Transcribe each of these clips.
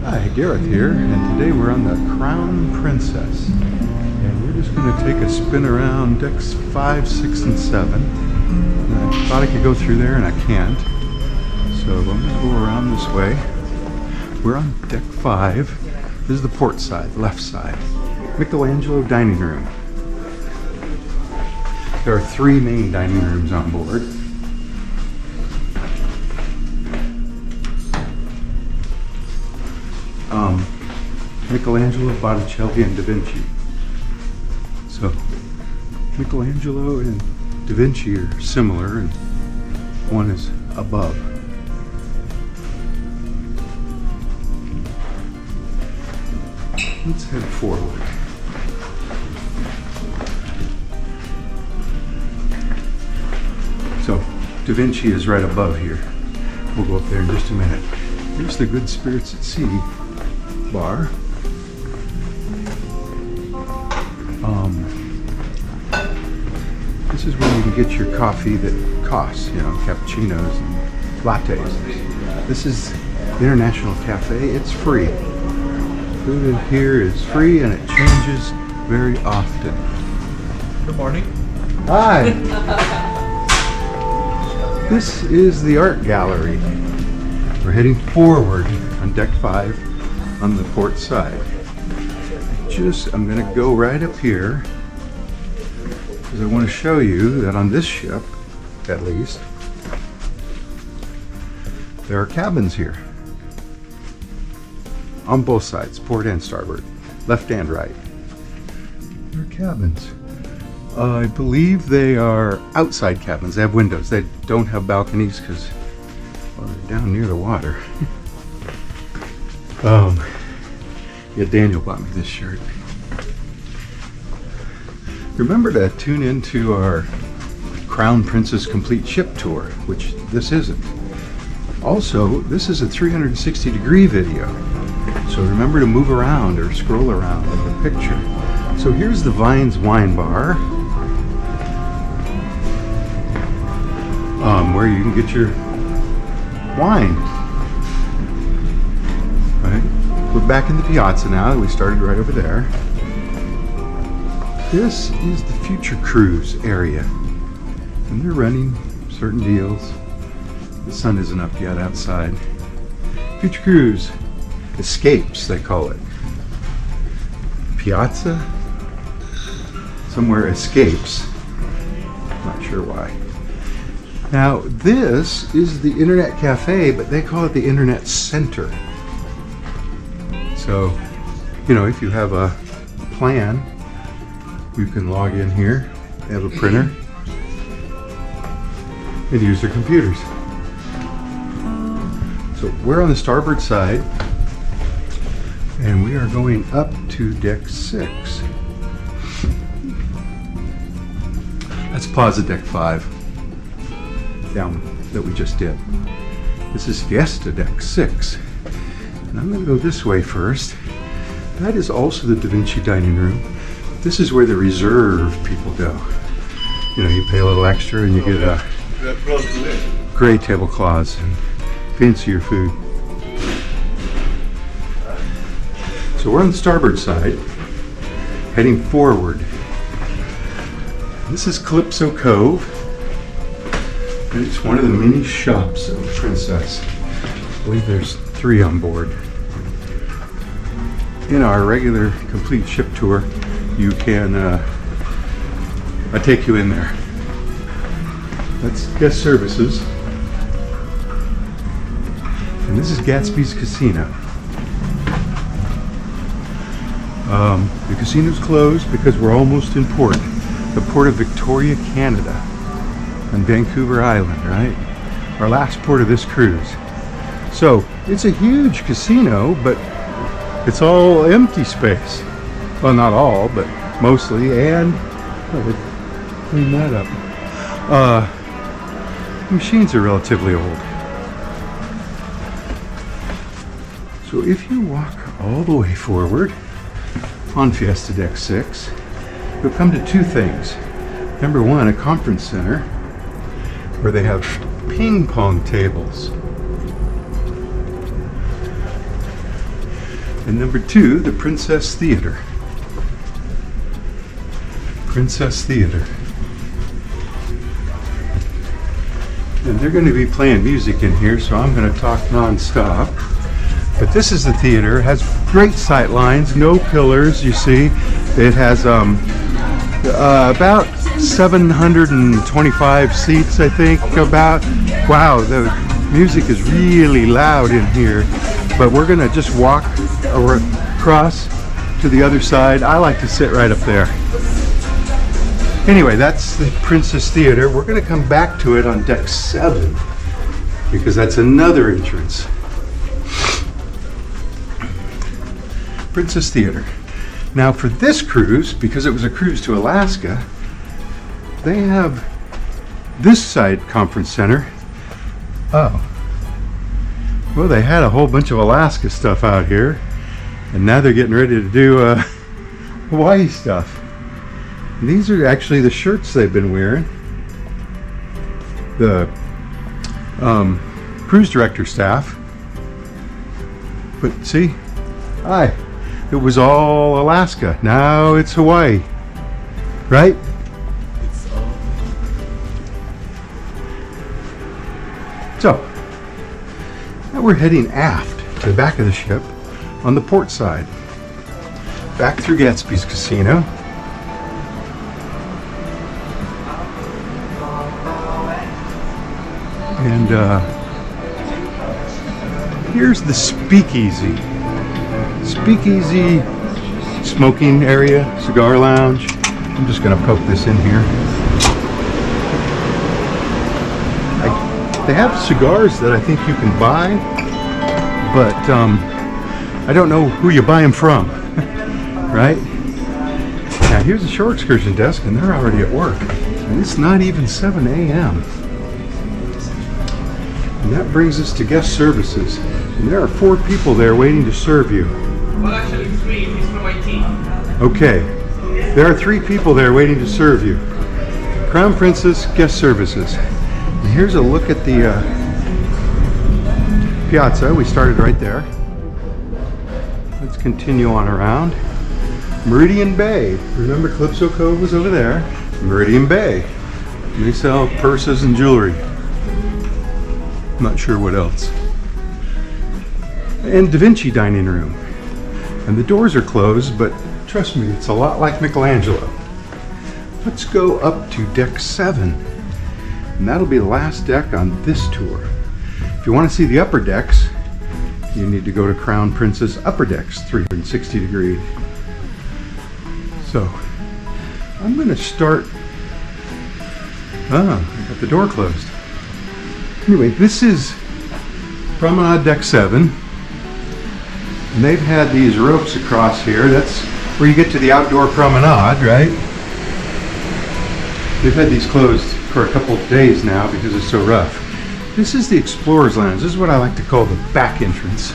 Hi, Gareth here, and today we're on the Crown Princess. And we're just going to take a spin around decks 5, 6, and 7. And I thought I could go through there, and I can't. So I'm going to go around this way. We're on deck 5. This is the port side, the left side. Michelangelo dining room. There are 3 main dining rooms on board. Michelangelo, Botticelli, and Da Vinci. So Michelangelo and Da Vinci are similar, and one is above. Let's head forward. So Da Vinci is right above here. We'll go up there in just a minute. Here's the Good Spirits at Sea bar. This is where you can get your coffee that costs, cappuccinos and lattes. This is the International Cafe. It's free. Food in here is free and it changes very often. Good morning. Hi. This is the art gallery. We're heading forward on deck 5 on the port side. I'm going to go right up here because I want to show you that on this ship, at least, there are cabins here on both sides, port and starboard, left and right. There are cabins. I believe they are outside cabins. They have windows. They don't have balconies because, well, they're down near the water. Yeah, Daniel bought me this shirt. Remember to tune into our Crown Princess Complete Ship Tour, which this isn't. Also, this is a 360-degree video, so remember to move around or scroll around in the picture. So here's the Vines Wine Bar, where you can get your wine. We're back in the piazza now. We started right over there. This is the Future Cruise area, and they're running certain deals. The sun isn't up yet outside. Future Cruise Escapes, they call it. Piazza, somewhere Escapes. Not sure why. Now this is the Internet Cafe, but they call it the Internet Center. So, if you have a plan, you can log in here, they have a printer, and use their computers. So we're on the starboard side, and we are going up to deck 6. That's Plaza Deck 5, down that we just did. This is Fiesta Deck 6. And I'm going to go this way first. That is also the Da Vinci dining room. This is where the reserve people go. You pay a little extra and you get a gray tablecloths and fancier food. So we're on the starboard side, heading forward. This is Calypso Cove, and it's one of the many shops of the Princess. I believe there's 3 on board. In our regular complete ship tour, you can, I take you in there. That's guest services. And this is Gatsby's Casino. The casino's closed because we're almost in port. The port of Victoria, Canada, on Vancouver Island, right? Our last port of this cruise. So it's a huge casino, but it's all empty space. Well, not all, but mostly. And clean that up. The machines are relatively old. So if you walk all the way forward on Fiesta Deck 6, you'll come to 2 things. Number 1, a conference center where they have ping pong tables. And number 2, the Princess Theater. Princess Theater. And they're going to be playing music in here, so I'm going to talk non-stop. But this is the theater. It has great sight lines, no pillars, you see. It has about 725 seats, I think, about. Wow, the music is really loud in here. But we're going to just walk across to the other side. I like to sit right up there. Anyway, that's the Princess Theater. We're going to come back to it on deck 7 because that's another entrance. Princess Theater. Now for this cruise, because it was a cruise to Alaska, they have this side conference center. Oh. Well, they had a whole bunch of Alaska stuff out here, and now they're getting ready to do Hawaii stuff. And these are actually the shirts they've been wearing. The cruise director staff. But see, it was all Alaska. Now it's Hawaii, right? So, now we're heading aft to the back of the ship on the port side. Back through Gatsby's Casino. And here's the speakeasy. Speakeasy smoking area, cigar lounge. I'm just going to poke this in here. They have cigars that I think you can buy, but I don't know who you buy them from, right? Now here's the shore excursion desk, and they're already at work. And it's not even 7 a.m. And that brings us to guest services. And there are 4 people there waiting to serve you. Well, actually 3. He's from my team. Okay. There are 3 people there waiting to serve you. Crown Princess Guest Services. And here's a look at the piazza. We started right there. Let's continue on around. Meridian Bay. Remember Calypso Cove was over there? Meridian Bay. They sell purses and jewelry. I'm not sure what else. And Da Vinci dining room. And the doors are closed, but trust me, it's a lot like Michelangelo. Let's go up to deck 7. And that'll be the last deck on this tour. If you want to see the upper decks, you need to go to Crown Princess Upper Decks, 360 degree. So, I'm going to start. I got the door closed. Anyway, this is Promenade Deck 7. And they've had these ropes across here. That's where you get to the outdoor promenade, right? They've had these closed for a couple of days now because it's so rough. This is the Explorer's Lounge. This is what I like to call the back entrance.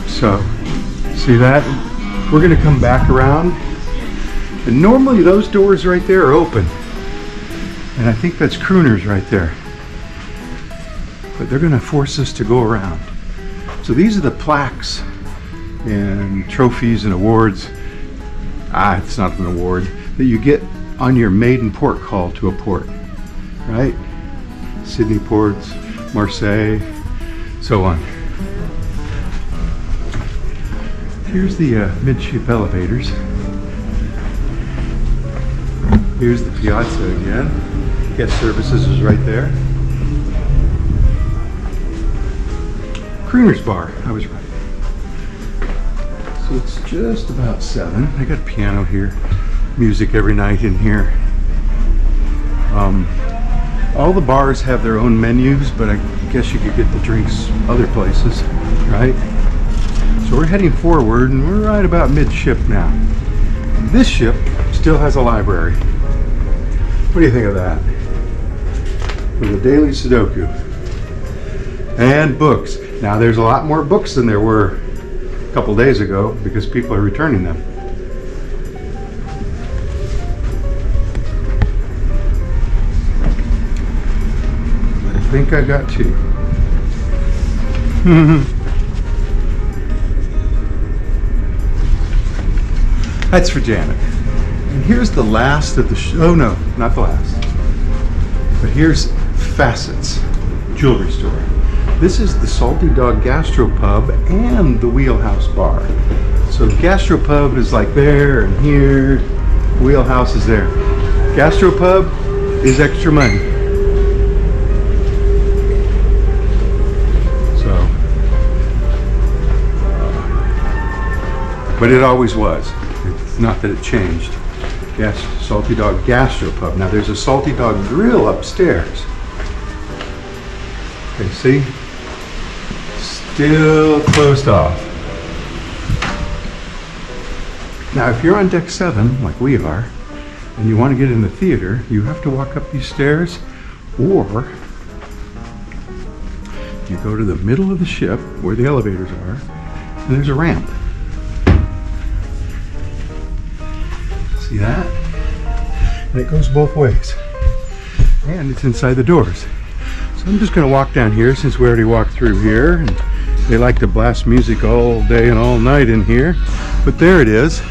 So, see that? We're going to come back around. And normally those doors right there are open. And I think that's Crooner's right there. But they're going to force us to go around. So these are the plaques and trophies and awards. It's not an award that you get on your maiden port call to a port, right? Sydney ports, Marseille, so on. Here's the midship elevators. Here's the piazza again. Guest services is right there. Crooner's Bar, I was right. So it's just about 7. I got a piano here, music every night in here. All the bars have their own menus, but I guess you could get the drinks other places, right? So we're heading forward, and we're right about midship now. This ship still has a library. What do you think of that? With a daily Sudoku. And books. Now there's a lot more books than there were a couple days ago because people are returning them. I think I got 2. That's for Janet. And here's the last of the oh no, not the last. But here's Facets Jewelry Store. This is the Salty Dog Gastropub and the Wheelhouse Bar. So the Gastropub is like there and here. Wheelhouse is there. Gastropub is extra money. So, but it always was. It's not that it changed. Yes, Salty Dog Gastropub. Now there's a Salty Dog Grill upstairs. Okay, see? Still closed off. Now if you're on deck 7, like we are, and you want to get in the theater, you have to walk up these stairs, or you go to the middle of the ship where the elevators are, and there's a ramp. See that? And it goes both ways. And it's inside the doors. So I'm just going to walk down here since we already walked through here. And they like to blast music all day and all night in here. But there it is.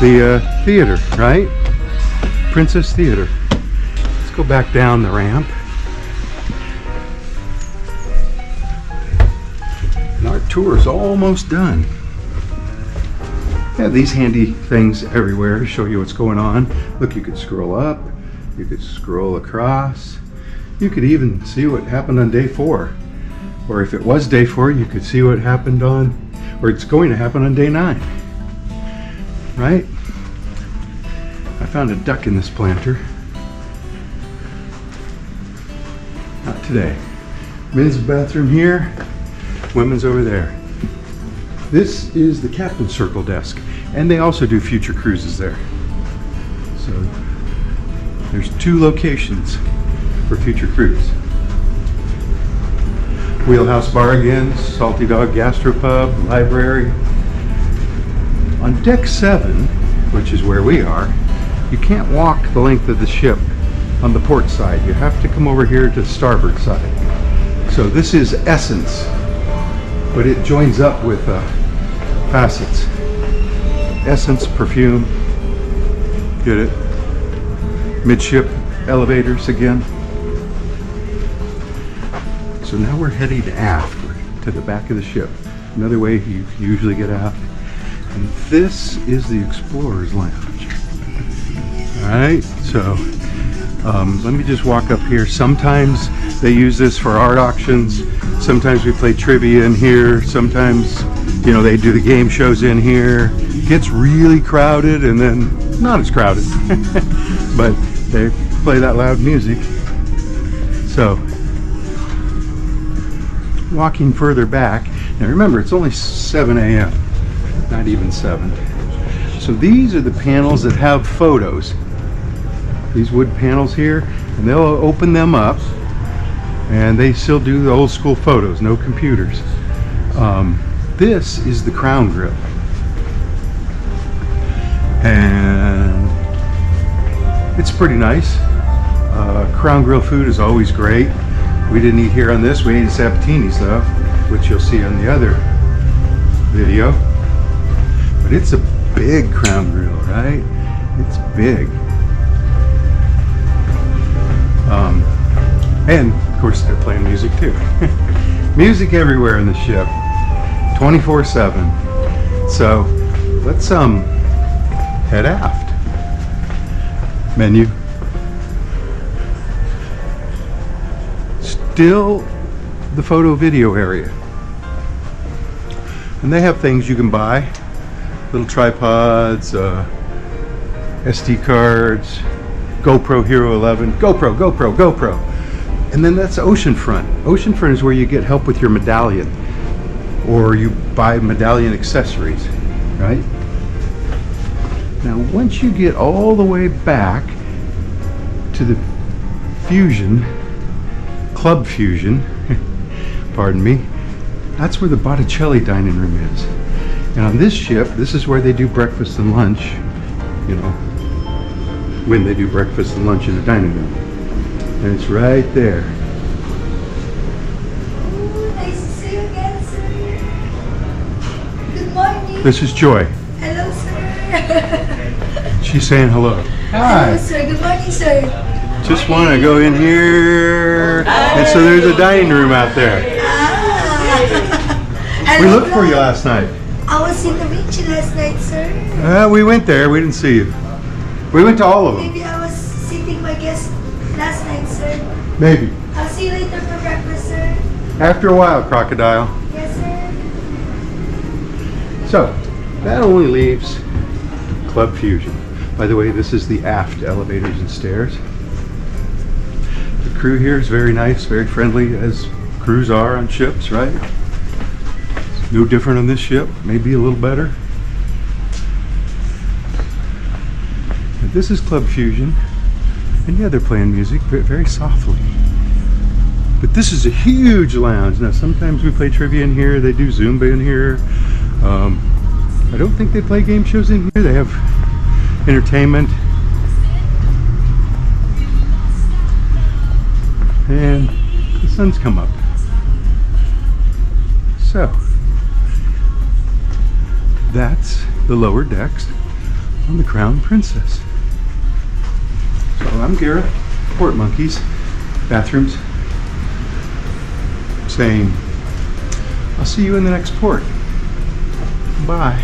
The theater, right? Princess Theater. Let's go back down the ramp. And our tour is almost done. Yeah, these handy things everywhere to show you what's going on. Look, you could scroll up, you could scroll across, you could even see what happened on day 4. Or if it was day 4, you could see what happened on, or it's going to happen on day 9. Right? I found a duck in this planter. Not today. Men's bathroom here, women's over there. This is the Captain's Circle desk, and they also do future cruises there. So there's 2 locations for future cruise. Wheelhouse Bar again, Salty Dog Gastropub, library. On deck 7, which is where we are, you can't walk the length of the ship on the port side. You have to come over here to the starboard side. So this is Essence, but it joins up with Facets. Essence perfume. Get it? Midship elevators again. So now we're heading aft to the back of the ship. Another way you usually get out. And this is the Explorer's Lounge. Alright, so let me just walk up here. Sometimes they use this for art auctions. Sometimes we play trivia in here. Sometimes, you know, they do the game shows in here. It gets really crowded and then not as crowded. But they play that loud music. So, walking further back. Now remember, it's only 7 a.m. Not even 7. So these are the panels that have photos. These wood panels here, and they'll open them up, and they still do the old school photos, no computers. This is the Crown Grill, and it's pretty nice. Crown Grill food is always great. We didn't eat here on this, we ate at Sabatini's though, which you'll see on the other video. But it's a big Crown Grill, right? It's big. And of course they're playing music too. Music everywhere in the ship, 24/7. So let's head aft. Menu. Still the photo video area. And they have things you can buy. Little tripods, SD cards, GoPro Hero 11, GoPro. And then that's Oceanfront. Oceanfront is where you get help with your medallion, or you buy medallion accessories, right? Now once you get all the way back to the Fusion, Club Fusion, pardon me, that's where the Botticelli dining room is. And on this ship, this is where they do breakfast and lunch, you know, when they do breakfast and lunch in the dining room. And it's right there. Oh, nice to see you again, sir. Good morning. This is Joy. Hello, sir. She's saying hello. Hello, Hi. sir. Good morning, sir. Just want to go in here. And so there's a dining room out there. Ah. We looked for you last night. I was in the beach last night, sir. We went there. We didn't see you. We went to all of them. Maybe I was sitting my guest last night, sir. Maybe. I'll see you later for breakfast, sir. After a while, crocodile. Yes, sir. So, that only leaves Club Fusion. By the way, this is the aft elevators and stairs. The crew here is very nice, very friendly, as crews are on ships, right? It's no different on this ship, maybe a little better. But this is Club Fusion, and yeah, they're playing music very softly. But this is a huge lounge. Now, sometimes we play trivia in here, they do Zumba in here. I don't think they play game shows in here. They have entertainment. And the sun's come up. So, that's the lower decks on the Crown Princess. So I'm Garrett, Port Monkeys, bathrooms, saying, I'll see you in the next port. Bye.